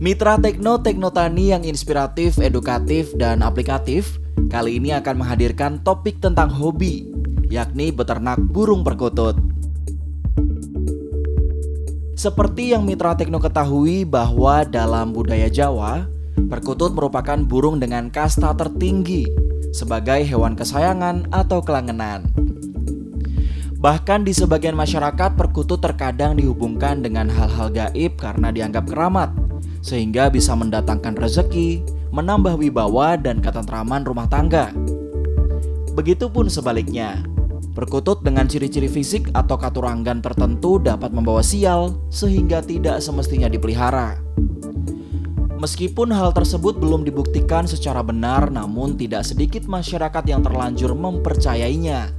Mitra Tekno Teknotani yang inspiratif, edukatif, dan aplikatif kali ini akan menghadirkan topik tentang hobi, yakni beternak burung perkutut. Seperti yang Mitra Tekno ketahui bahwa dalam budaya Jawa, perkutut merupakan burung dengan kasta tertinggi sebagai hewan kesayangan atau kelangenan. Bahkan di sebagian masyarakat, perkutut terkadang dihubungkan dengan hal-hal gaib karena dianggap keramat, sehingga bisa mendatangkan rezeki, menambah wibawa dan ketentraman rumah tangga. Begitupun sebaliknya, perkutut dengan ciri-ciri fisik atau katurangan tertentu dapat membawa sial sehingga tidak semestinya dipelihara. Meskipun hal tersebut belum dibuktikan secara benar, namun tidak sedikit masyarakat yang terlanjur mempercayainya.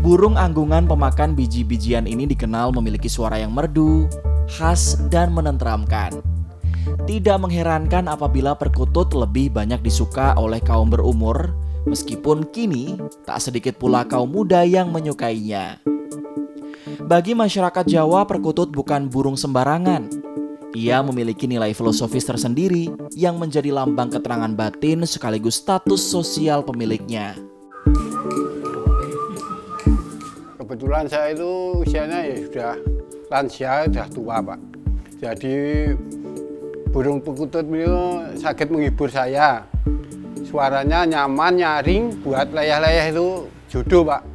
Burung anggungan pemakan biji-bijian ini dikenal memiliki suara yang merdu, khas, dan menenteramkan. Tidak mengherankan apabila perkutut lebih banyak disuka oleh kaum berumur, meskipun kini tak sedikit pula kaum muda yang menyukainya. Bagi masyarakat Jawa, perkutut bukan burung sembarangan. Ia memiliki nilai filosofis tersendiri yang menjadi lambang keterangan batin sekaligus status sosial pemiliknya. Kebetulan saya itu usianya ya sudah lansia, sudah tua Pak. Jadi burung perkutut itu sakit menghibur saya. Suaranya nyaman, nyaring, buat layah-layah itu jodoh Pak.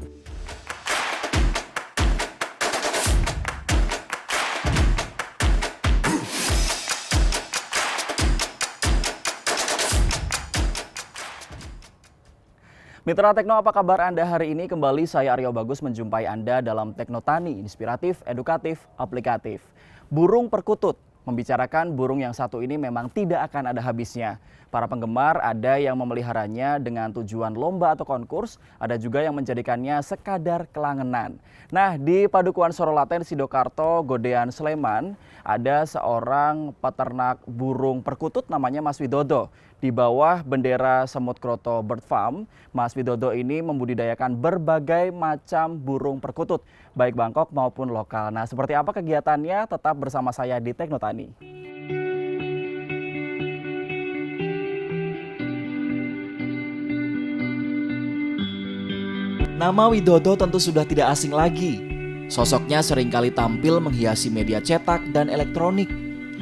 Mitra Tekno, apa kabar Anda hari ini? Kembali saya Aryo Bagus menjumpai Anda dalam Teknotani, inspiratif, edukatif, aplikatif. Burung perkutut, membicarakan burung yang satu ini memang tidak akan ada habisnya. Para penggemar ada yang memeliharanya dengan tujuan lomba atau konkurs, ada juga yang menjadikannya sekadar kelangenan. Nah, di Padukuhan Sorolaten, Sidokarto, Godean, Sleman, ada seorang peternak burung perkutut namanya Mas Widodo. Di bawah bendera Semut Kroto Bird Farm, Mas Widodo ini membudidayakan berbagai macam burung perkutut, baik Bangkok maupun lokal. Nah, seperti apa kegiatannya? Tetap bersama saya di Teknotani. Nama Widodo tentu sudah tidak asing lagi. Sosoknya seringkali tampil menghiasi media cetak dan elektronik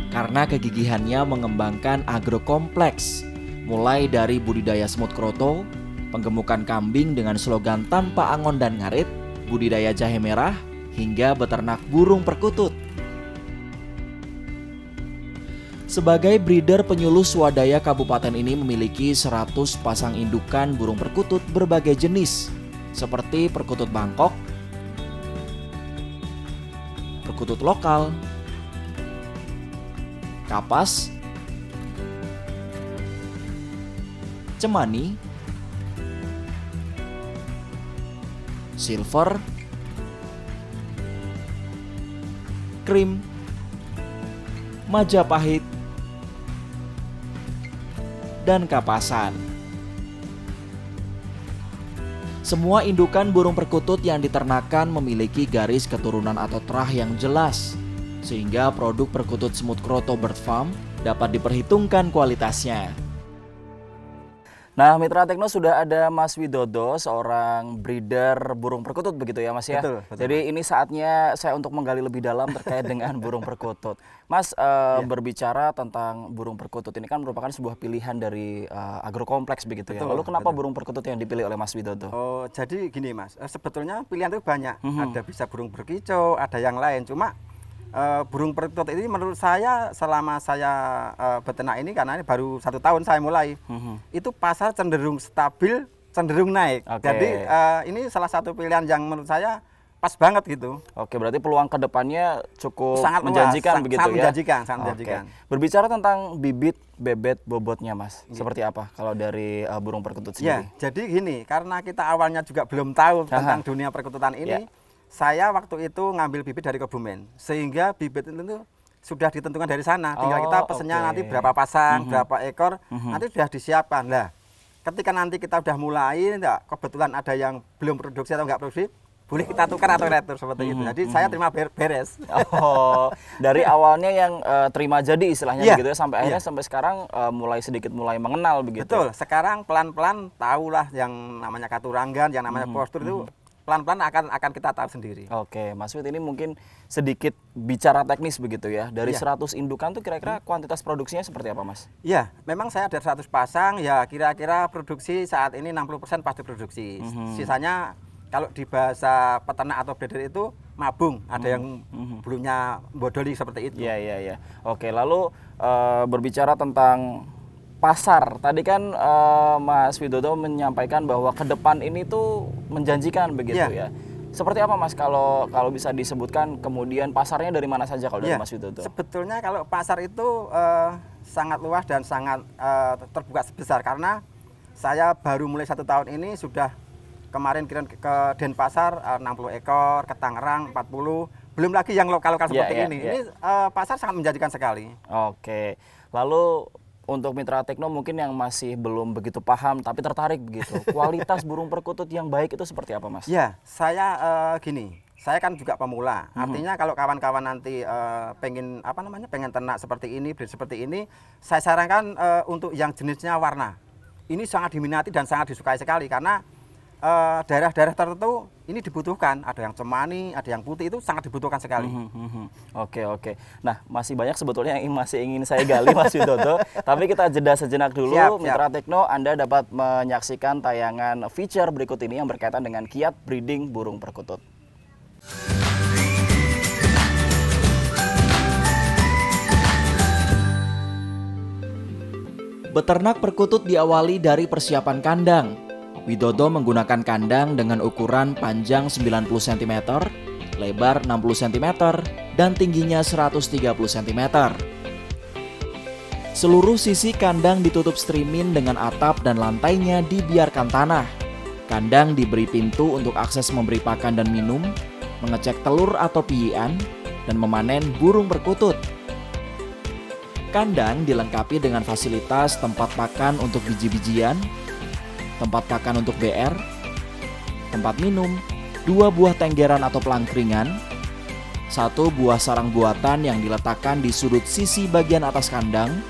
karena kegigihannya mengembangkan agrokompleks, mulai dari budidaya semut kroto, penggemukan kambing dengan slogan tanpa angon dan ngarit, budidaya jahe merah, hingga beternak burung perkutut. Sebagai breeder penyuluh swadaya kabupaten ini memiliki 100 pasang indukan burung perkutut berbagai jenis, seperti perkutut Bangkok, perkutut lokal, kapas, cemani, silver, krim, Majapahit, dan kapasan. Semua indukan burung perkutut yang diternakan memiliki garis keturunan atau terah yang jelas, sehingga produk perkutut Semut Kroto Bird Farm dapat diperhitungkan kualitasnya. Nah, Mitra Tekno, sudah ada Mas Widodo, seorang breeder burung perkutut begitu ya Mas ya? Betul. Jadi ini saatnya saya untuk menggali lebih dalam terkait dengan burung perkutut. Mas, berbicara tentang burung perkutut ini kan merupakan sebuah pilihan dari agrokompleks begitu ya. Betul, Lalu kenapa betul. burung perkutut yang dipilih oleh Mas Widodo? Oh, jadi gini Mas, sebetulnya pilihan itu banyak. Ada bisa burung berkicau, ada yang lain. Cuma burung perkutut ini menurut saya selama saya beternak ini, karena ini baru 1 tahun saya mulai, itu pasar cenderung stabil, cenderung naik. Oke. Jadi ini salah satu pilihan yang menurut saya pas banget gitu. Oke, berarti peluang kedepannya cukup Sangat luas, menjanjikan begitu sangat ya? menjanjikan, sangat Oke. menjanjikan. Berbicara tentang bibit, bebet, bobotnya Mas, seperti apa kalau dari burung perkutut Ya, sendiri? jadi gini, karena kita awalnya juga belum tahu tentang dunia perkututan ini, saya waktu itu ngambil bibit dari Kebumen, sehingga bibit itu sudah ditentukan dari sana. Tinggal kita pesennya nanti berapa pasang, berapa ekor, nanti sudah disiapkan. Lah, ketika nanti kita udah mulai, kebetulan ada yang belum produksi atau nggak produksi, boleh kita tukar atau retur seperti itu. Jadi saya terima beres. Oh, dari awalnya yang terima jadi istilahnya Iya, begitu ya, sampai akhirnya iya. sampai sekarang mulai mengenal begitu. Betul, sekarang pelan-pelan tahulah yang namanya katurangan, yang namanya postur itu pelan-pelan akan kita tahu sendiri. Oke, Mas Wid, ini mungkin sedikit bicara teknis begitu ya. Dari Iya. 100 indukan tuh kira-kira kuantitas produksinya seperti apa, Mas? Ya, memang saya ada 100 pasang, ya kira-kira produksi saat ini 60% pasti produksi. Sisanya kalau di bahasa peternak atau breeder itu mabung, ada yang belumnya bodoli seperti itu. Iya, iya, iya. Oke, lalu berbicara tentang pasar. Tadi kan Mas Widodo menyampaikan bahwa ke depan ini tuh menjanjikan begitu Iya. ya. Seperti apa, Mas, kalau bisa disebutkan kemudian pasarnya dari mana saja kalau dari Ya, Mas Widodo? sebetulnya kalau pasar itu sangat luas dan sangat terbuka sebesar, karena saya baru mulai 1 tahun ini sudah kemarin kirim ke Denpasar 60 ekor, ke Tangerang 40, belum lagi yang lokal-lokal Ya, seperti ya, ini. ya. Ini pasar sangat menjanjikan sekali. Oke. Lalu untuk Mitra Tekno mungkin yang masih belum begitu paham tapi tertarik begitu. Kualitas burung perkutut yang baik itu seperti apa, Mas? Ya, saya gini, saya kan juga pemula. Artinya kalau kawan-kawan nanti pengen pengen ternak seperti ini, breed seperti ini, saya sarankan untuk yang jenisnya warna. Ini sangat diminati dan sangat disukai sekali karena daerah-daerah tertentu ini dibutuhkan. Ada yang cemani, ada yang putih, itu sangat dibutuhkan sekali. Oke, oke. Nah, masih banyak sebetulnya yang masih ingin saya gali, Mas Widodo. Tapi kita jeda sejenak dulu. Siap, siap. Mitra Tekno, Anda dapat menyaksikan tayangan feature berikut ini yang berkaitan dengan kiat breeding burung perkutut. Beternak perkutut diawali dari persiapan kandang. Widodo menggunakan kandang dengan ukuran panjang 90 cm, lebar 60 cm, dan tingginya 130 cm. Seluruh sisi kandang ditutup streamin dengan atap dan lantainya dibiarkan tanah. Kandang diberi pintu untuk akses memberi pakan dan minum, mengecek telur atau piyian, dan memanen burung perkutut. Kandang dilengkapi dengan fasilitas tempat pakan untuk biji-bijian, tempat pakan untuk BR, tempat minum, 2 buah tenggeran atau pelangkringan, 1 buah sarang buatan yang diletakkan di sudut sisi bagian atas kandang,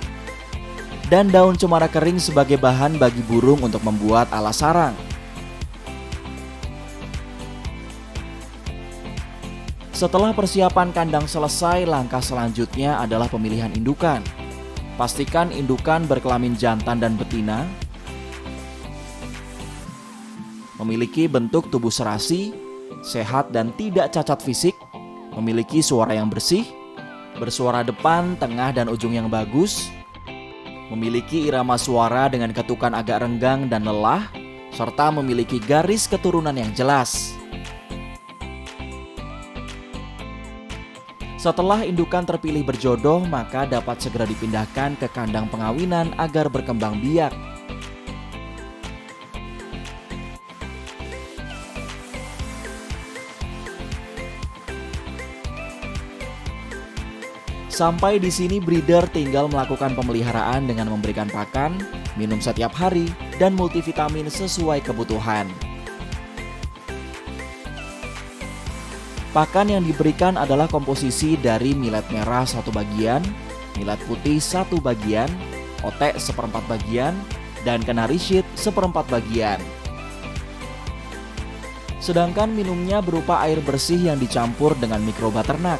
dan daun cemara kering sebagai bahan bagi burung untuk membuat alas sarang. Setelah persiapan kandang selesai, langkah selanjutnya adalah pemilihan indukan. Pastikan indukan berkelamin jantan dan betina, memiliki bentuk tubuh serasi, sehat dan tidak cacat fisik, memiliki suara yang bersih, bersuara depan, tengah, dan ujung yang bagus, memiliki irama suara dengan ketukan agak renggang dan lelah, serta memiliki garis keturunan yang jelas. Setelah indukan terpilih berjodoh, maka dapat segera dipindahkan ke kandang pengawinan agar berkembang biak. Sampai di sini breeder tinggal melakukan pemeliharaan dengan memberikan pakan, minum setiap hari, dan multivitamin sesuai kebutuhan. Pakan yang diberikan adalah komposisi dari millet merah 1 bagian, millet putih 1 bagian, otek 1/4 bagian, dan canary sheet 1/4 bagian. Sedangkan minumnya berupa air bersih yang dicampur dengan mikroba ternak.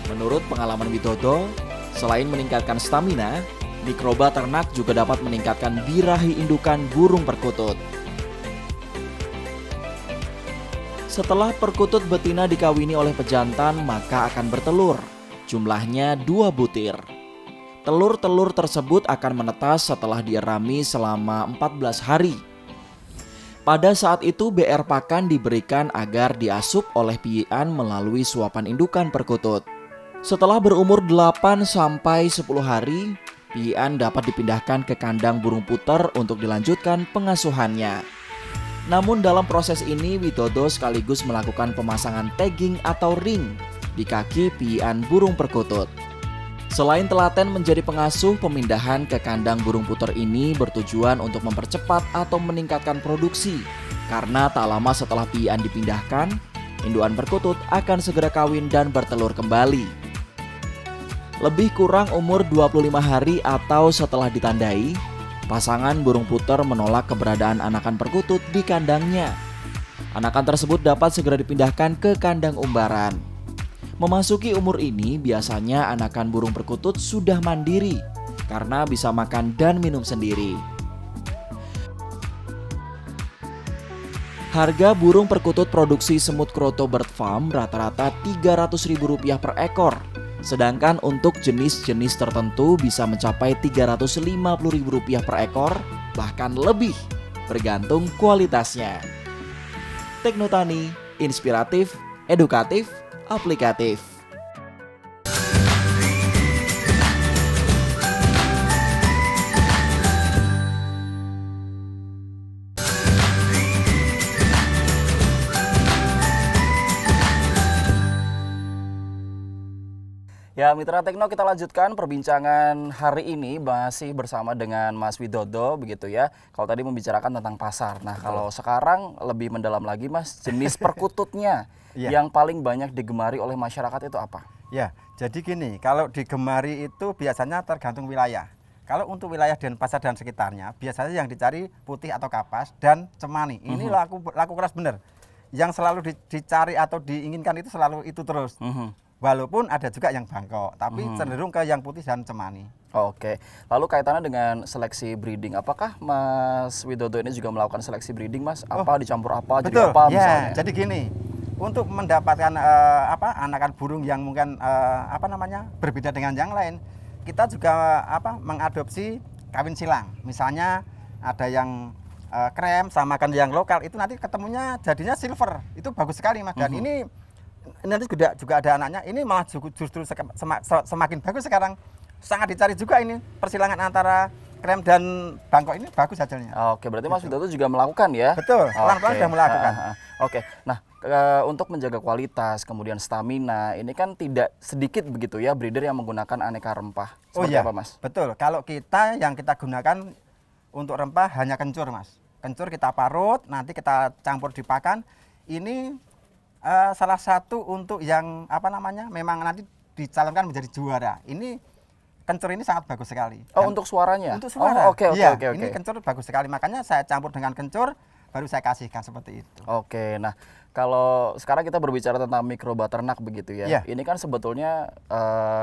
Menurut pengalaman Widodo, selain meningkatkan stamina, mikroba ternak juga dapat meningkatkan birahi indukan burung perkutut. Setelah perkutut betina dikawini oleh pejantan, maka akan bertelur. Jumlahnya 2 butir. Telur-telur tersebut akan menetas setelah dierami selama 14 hari. Pada saat itu BR pakan diberikan agar diasup oleh piyian melalui suapan indukan perkutut. Setelah berumur 8-10 hari, piyian dapat dipindahkan ke kandang burung puter untuk dilanjutkan pengasuhannya. Namun dalam proses ini Widodo sekaligus melakukan pemasangan tagging atau ring di kaki piyian burung perkutut. Selain telaten menjadi pengasuh, pemindahan ke kandang burung puter ini bertujuan untuk mempercepat atau meningkatkan produksi. Karena tak lama setelah piian dipindahkan, induan perkutut akan segera kawin dan bertelur kembali. Lebih kurang umur 25 hari atau setelah ditandai, pasangan burung puter menolak keberadaan anakan perkutut di kandangnya. Anakan tersebut dapat segera dipindahkan ke kandang umbaran. Memasuki umur ini biasanya anakan burung perkutut sudah mandiri karena bisa makan dan minum sendiri. Harga burung perkutut produksi Semut Kroto Bird Farm rata-rata Rp300.000 per ekor. Sedangkan untuk jenis-jenis tertentu bisa mencapai Rp350.000 per ekor, bahkan lebih, bergantung kualitasnya. Teknotani, inspiratif, edukatif, aplikatif. Ya, Mitra Tekno, kita lanjutkan perbincangan hari ini masih bersama dengan Mas Widodo begitu ya. Kalau tadi membicarakan tentang pasar. Nah, kalau sekarang lebih mendalam lagi Mas, jenis perkututnya yang paling banyak digemari oleh masyarakat itu apa? Ya, jadi gini, kalau digemari itu biasanya tergantung wilayah. Kalau untuk wilayah Denpasar dan sekitarnya, biasanya yang dicari putih atau kapas dan cemani. Ini laku keras bener. Yang selalu dicari atau diinginkan itu selalu itu terus. Walaupun ada juga yang bangkok, tapi cenderung ke yang putih dan cemani. Oke, lalu kaitannya dengan seleksi breeding, apakah Mas Widodo ini juga melakukan seleksi breeding, Mas? Apa dicampur apa, Betul. jadi apa Ya, misalnya? jadi gini, untuk mendapatkan anakan burung yang mungkin berbeda dengan yang lain, kita juga mengadopsi kawin silang. Misalnya ada yang krem sama kan yang lokal, itu nanti ketemunya jadinya silver, itu bagus sekali Mas. Dan ini nanti juga ada anaknya, ini malah justru semakin bagus sekarang. Sangat dicari juga ini persilangan antara krem dan bangkok, ini bagus hasilnya. Oke, berarti Mas Widodo juga melakukan ya? Betul, pelan-pelan sudah melakukan. Oke, nah untuk menjaga kualitas kemudian stamina, ini kan tidak sedikit begitu ya breeder yang menggunakan aneka rempah. Seperti apa Mas? Betul, kalau yang kita gunakan untuk rempah hanya kencur Mas. Kencur kita parut, nanti kita campur di pakan. Ini salah satu untuk yang memang nanti dicalonkan menjadi juara. Ini kencur ini sangat bagus sekali. Oh, untuk suaranya? Untuk suara. Oke. Ini kencur bagus sekali, makanya saya campur dengan kencur, baru saya kasihkan seperti itu. Oke, nah kalau sekarang kita berbicara tentang mikroba ternak begitu ya. Ini kan sebetulnya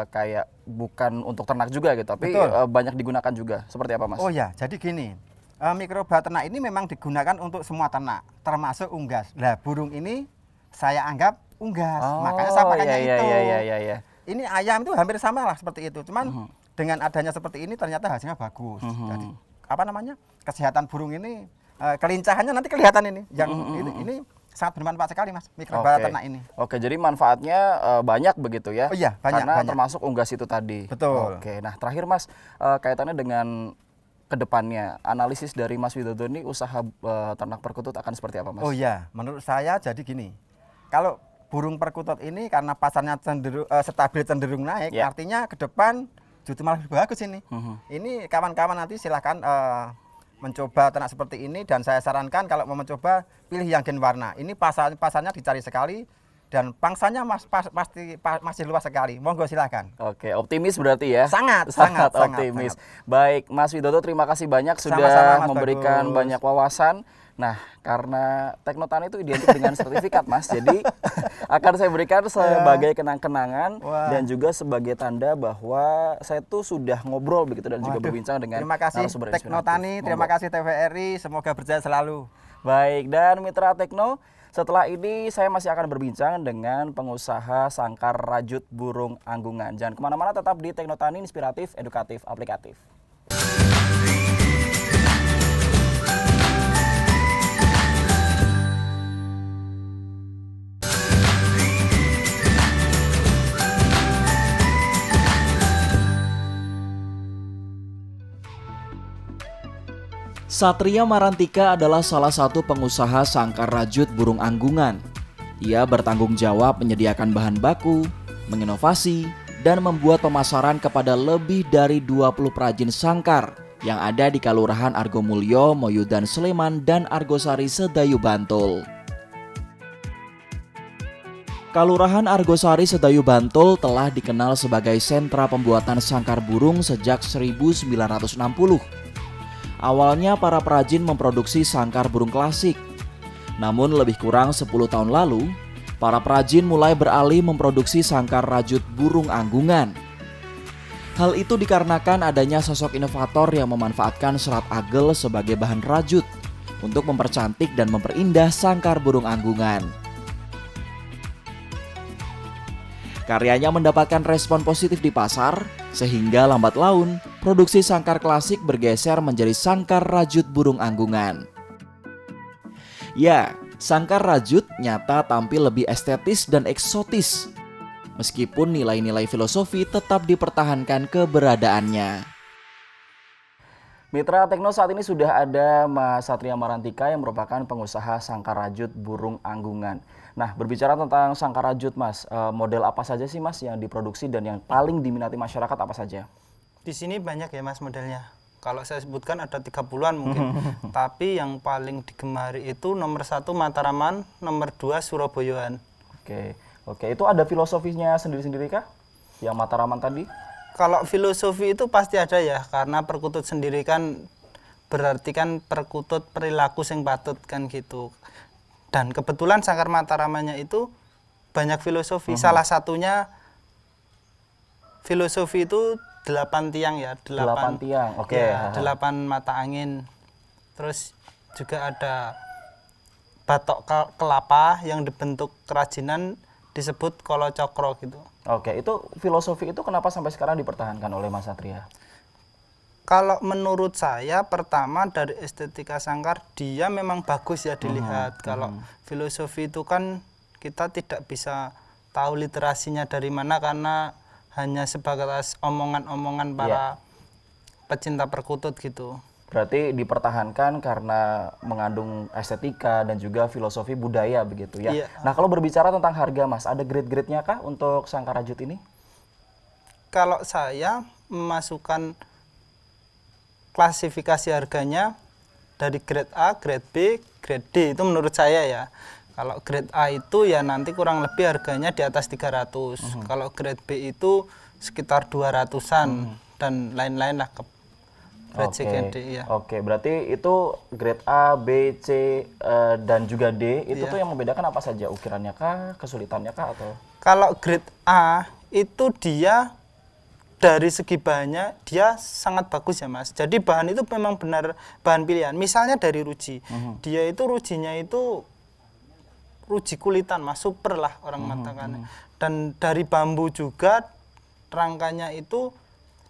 kayak bukan untuk ternak juga gitu, tapi banyak digunakan juga. Seperti apa Mas? Oh ya, jadi gini, mikroba ternak ini memang digunakan untuk semua ternak, termasuk unggas. Nah, burung ini saya anggap unggas, makanya saya pakainya itu. Iya. Ini ayam itu hampir sama lah seperti itu, cuman dengan adanya seperti ini ternyata hasilnya bagus. Jadi kesehatan burung ini, kelincahannya nanti kelihatan ini. Yang ini sangat bermanfaat sekali Mas, mikroba ternak ini. Oke, jadi manfaatnya banyak begitu ya? Oh iya, banyak. Karena termasuk unggas itu tadi. Betul. Oke, nah terakhir Mas, kaitannya dengan kedepannya, analisis dari Mas Widodo ini usaha ternak perkutut akan seperti apa Mas? Oh iya, menurut saya jadi gini. Kalau burung perkutut ini karena pasarnya stabil cenderung naik, artinya ke depan justru malah lebih bagus ini. Ini kawan-kawan nanti silahkan mencoba ternak seperti ini, dan saya sarankan kalau mau mencoba pilih yang gen warna. Ini pasarnya dicari sekali dan pangsanya masih luas sekali. Monggo silahkan. Oke, optimis berarti ya? Sangat optimis. Sangat. Baik, Mas Widodo, terima kasih banyak sudah Sama-sama, Mas memberikan Bagus. banyak wawasan. Nah, karena Teknotani itu identik dengan sertifikat Mas, jadi akan saya berikan sebagai kenang-kenangan dan juga sebagai tanda bahwa saya tuh sudah ngobrol begitu dan juga berbincang dengan terima kasih narasumber Teknotani, inspiratif. terima kasih TVRI, semoga berjaya selalu. Baik, dan Mitra Tekno, setelah ini saya masih akan berbincang dengan pengusaha sangkar rajut burung anggungan. Jangan kemana-mana, tetap di Teknotani, inspiratif, edukatif, aplikatif. Satria Marantika adalah salah satu pengusaha sangkar rajut burung anggungan. Ia bertanggung jawab menyediakan bahan baku, menginovasi, dan membuat pemasaran kepada lebih dari 20 perajin sangkar yang ada di Kalurahan Argomulyo, Moyudan Sleman, dan Argosari Sedayu Bantul. Kalurahan Argosari Sedayu Bantul telah dikenal sebagai sentra pembuatan sangkar burung sejak 1960. Awalnya para perajin memproduksi sangkar burung klasik. Namun lebih kurang 10 tahun lalu, para perajin mulai beralih memproduksi sangkar rajut burung anggungan. Hal itu dikarenakan adanya sosok inovator yang memanfaatkan serat agel sebagai bahan rajut untuk mempercantik dan memperindah sangkar burung anggungan. Karyanya mendapatkan respon positif di pasar, sehingga lambat laun produksi sangkar klasik bergeser menjadi sangkar rajut burung anggungan. Ya, sangkar rajut nyata tampil lebih estetis dan eksotis, meskipun nilai-nilai filosofi tetap dipertahankan keberadaannya. Mitra Tekno, saat ini sudah ada Mas Satria Marantika yang merupakan pengusaha sangkar rajut burung anggungan. Nah, berbicara tentang sangkar rajut, Mas, model apa saja sih, Mas, yang diproduksi dan yang paling diminati masyarakat apa saja? Di sini banyak ya, Mas, modelnya. Kalau saya sebutkan ada 30-an mungkin. Tapi yang paling digemari itu nomor 1 Mataraman, nomor 2 Surabayaan. Oke, itu ada filosofinya sendiri-sendiri kah? Yang Mataraman tadi? Kalau filosofi itu pasti ada ya, karena perkutut sendiri kan berarti kan perkutut perilaku sing patut kan gitu. Dan kebetulan sangkar Mataramannya itu banyak filosofi. Salah satunya filosofi itu 8 tiang ya, 8 tiang. Oke. Ya, 8 mata angin. Terus juga ada batok kelapa yang dibentuk kerajinan disebut kolo cokro gitu. Oke, itu filosofi itu kenapa sampai sekarang dipertahankan oleh Mas Satria? Kalau menurut saya pertama dari estetika sangkar dia memang bagus ya dilihat. Kalau filosofi itu kan kita tidak bisa tahu literasinya dari mana karena hanya sebatas omongan-omongan para pecinta perkutut gitu. Berarti dipertahankan karena mengandung estetika dan juga filosofi budaya begitu ya. Iya. Nah, kalau berbicara tentang harga, Mas, ada grade-grade-nya kah untuk sangkar rajut ini? Kalau saya memasukkan klasifikasi harganya dari grade A, grade B, grade D itu menurut saya ya. Kalau grade A itu ya nanti kurang lebih harganya di atas 300. Kalau grade B itu sekitar 200-an dan lain-lain lah ke grade C, grade D ya. Oke, berarti itu grade A, B, C dan juga D itu tuh yang membedakan apa saja? Ukirannya kah, kesulitannya kah atau? Kalau grade A itu dia dari segi bahannya dia sangat bagus ya, Mas. Jadi bahan itu memang benar bahan pilihan. Misalnya dari ruji. Dia itu rujinya itu ruji kulitan, Mas, super lah orang mengatakan. Dan dari bambu juga rangkanya itu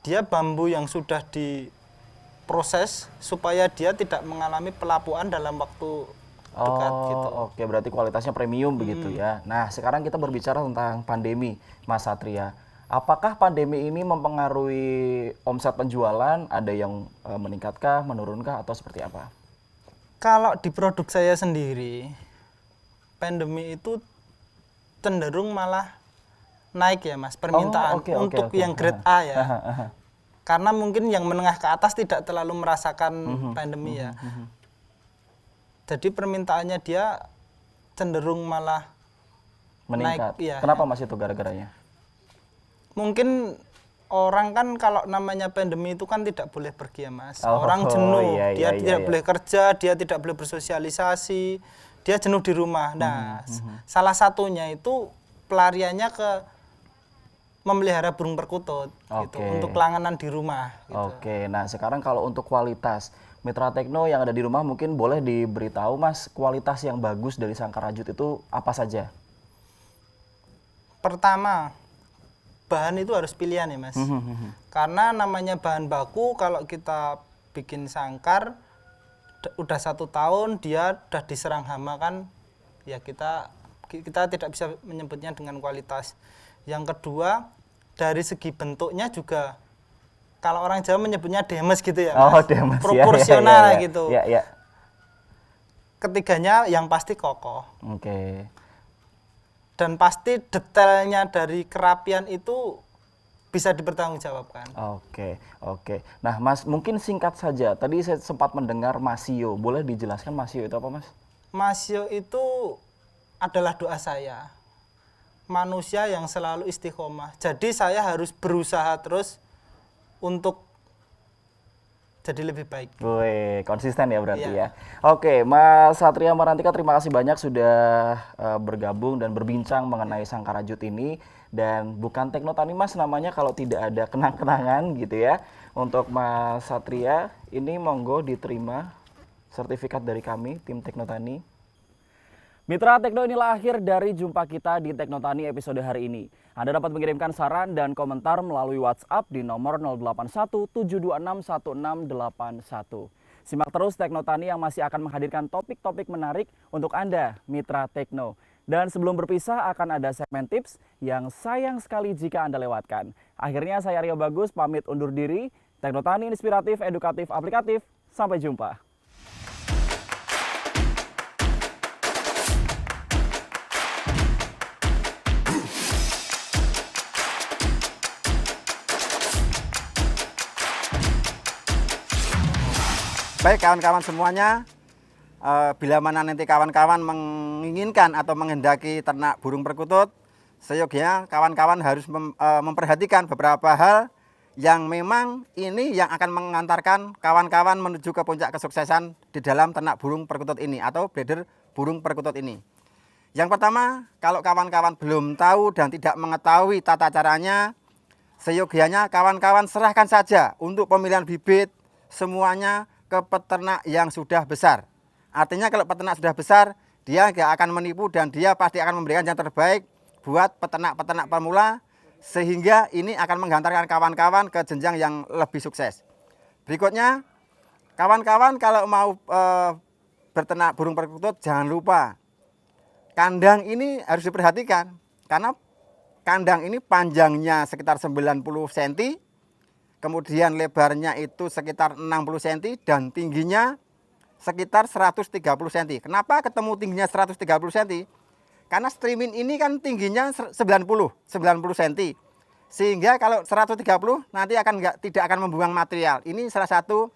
dia bambu yang sudah diproses supaya dia tidak mengalami pelapuan dalam waktu dekat gitu. Oke, berarti kualitasnya premium begitu ya. Nah, sekarang kita berbicara tentang pandemi, Mas Satria. Apakah pandemi ini mempengaruhi omset penjualan? Ada yang meningkatkah, menurunkah, atau seperti apa? Kalau di produk saya sendiri, pandemi itu cenderung malah naik ya, Mas, permintaan untuk yang grade A ya. Karena mungkin yang menengah ke atas tidak terlalu merasakan pandemi ya. Jadi permintaannya dia cenderung malah Meningkat. naik. Ya, Kenapa, Mas, itu gara-garanya? Mungkin orang kan kalau namanya pandemi itu kan tidak boleh pergi ya, Mas. Orang jenuh, dia tidak boleh kerja, dia tidak boleh bersosialisasi, dia jenuh di rumah. Nah, salah satunya itu pelariannya ke memelihara burung perkutut gitu, untuk kelanganan di rumah gitu. Oke, nah sekarang kalau untuk kualitas, Mitra Tekno yang ada di rumah mungkin boleh diberitahu, Mas, kualitas yang bagus dari sangkar rajut itu apa saja? Pertama, bahan itu harus pilihan ya, Mas. Karena namanya bahan baku kalau kita bikin sangkar udah 1 tahun dia udah diserang hama kan, ya kita tidak bisa menyebutnya dengan kualitas. Yang kedua, dari segi bentuknya juga kalau orang Jawa menyebutnya demes gitu ya, Mas. Demes. Proporsional gitu. Ya. Ketiganya yang pasti kokoh. Oke. Dan pasti detailnya dari kerapian itu bisa dipertanggungjawabkan. Oke, oke. Nah, Mas, mungkin singkat saja. Tadi saya sempat mendengar masio. Boleh dijelaskan masio itu apa, Mas? Masio itu adalah doa saya. Manusia yang selalu istiqomah. Jadi saya harus berusaha terus untuk jadi lebih baik. Wih, konsisten ya berarti Iya. ya. Oke, Mas Satria Marantika, terima kasih banyak sudah bergabung dan berbincang mengenai Sangkarajut ini. Dan bukan Teknotani, Mas, namanya kalau tidak ada kenang-kenangan gitu ya. Untuk Mas Satria, ini monggo diterima sertifikat dari kami, tim Teknotani. Mitra Tekno, inilah akhir dari jumpa kita di Teknotani episode hari ini. Anda dapat mengirimkan saran dan komentar melalui WhatsApp di nomor 081 726 1681. Simak terus Teknotani yang masih akan menghadirkan topik-topik menarik untuk Anda, Mitra Tekno. Dan sebelum berpisah akan ada segmen tips yang sayang sekali jika Anda lewatkan. Akhirnya saya Rio Bagus pamit undur diri. Teknotani inspiratif, edukatif, aplikatif. Sampai jumpa. Baik kawan-kawan semuanya, bila mana nanti kawan-kawan menginginkan atau menghendaki ternak burung perkutut, seyogianya kawan-kawan harus memperhatikan beberapa hal yang memang ini yang akan mengantarkan kawan-kawan menuju ke puncak kesuksesan di dalam ternak burung perkutut ini atau breeder burung perkutut ini. Yang pertama, kalau kawan-kawan belum tahu dan tidak mengetahui tata caranya, seyogianya kawan-kawan serahkan saja untuk pemilihan bibit semuanya ke peternak yang sudah besar. Artinya kalau peternak sudah besar, dia nggak akan menipu dan dia pasti akan memberikan yang terbaik buat peternak-peternak pemula, sehingga ini akan menghantarkan kawan-kawan ke jenjang yang lebih sukses. Berikutnya, kawan-kawan kalau mau berternak burung perkutut, jangan lupa kandang ini harus diperhatikan, karena kandang ini panjangnya sekitar 90 cm, kemudian lebarnya itu sekitar 60 cm dan tingginya sekitar 130 cm. Kenapa ketemu tingginya 130 cm? Karena streaming ini kan tingginya 90 cm. Sehingga kalau 130 nanti tidak akan membuang material. Ini salah satu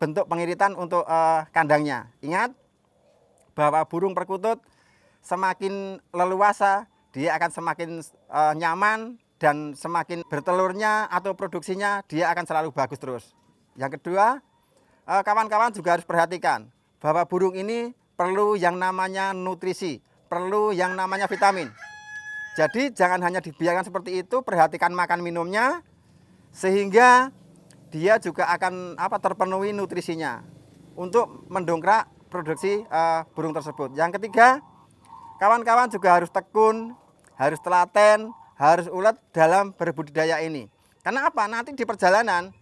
bentuk pengiritan untuk kandangnya. Ingat bahwa burung perkutut semakin leluasa, dia akan semakin nyaman, dan semakin bertelurnya atau produksinya dia akan selalu bagus terus. Yang kedua, kawan-kawan juga harus perhatikan bahwa burung ini perlu yang namanya nutrisi, perlu yang namanya vitamin. Jadi jangan hanya dibiarkan seperti itu, perhatikan makan minumnya sehingga dia juga akan terpenuhi nutrisinya untuk mendongkrak produksi burung tersebut. Yang ketiga, kawan-kawan juga harus tekun, harus telaten, harus ulet dalam berbudidaya ini. Karena apa? Nanti di perjalanan,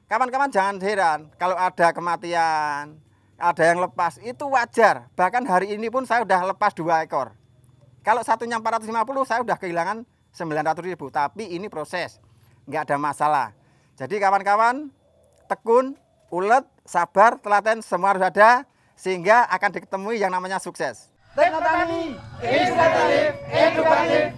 kawan-kawan jangan heran kalau ada kematian, ada yang lepas, itu wajar. Bahkan hari ini pun saya sudah lepas 2 ekor. Kalau satunya 450, saya sudah kehilangan 900.000. Tapi ini proses, nggak ada masalah. Jadi kawan-kawan, tekun, ulet, sabar, telaten, semua harus ada, sehingga akan ditemui yang namanya sukses. Teknotani, inspiratif, edukatif,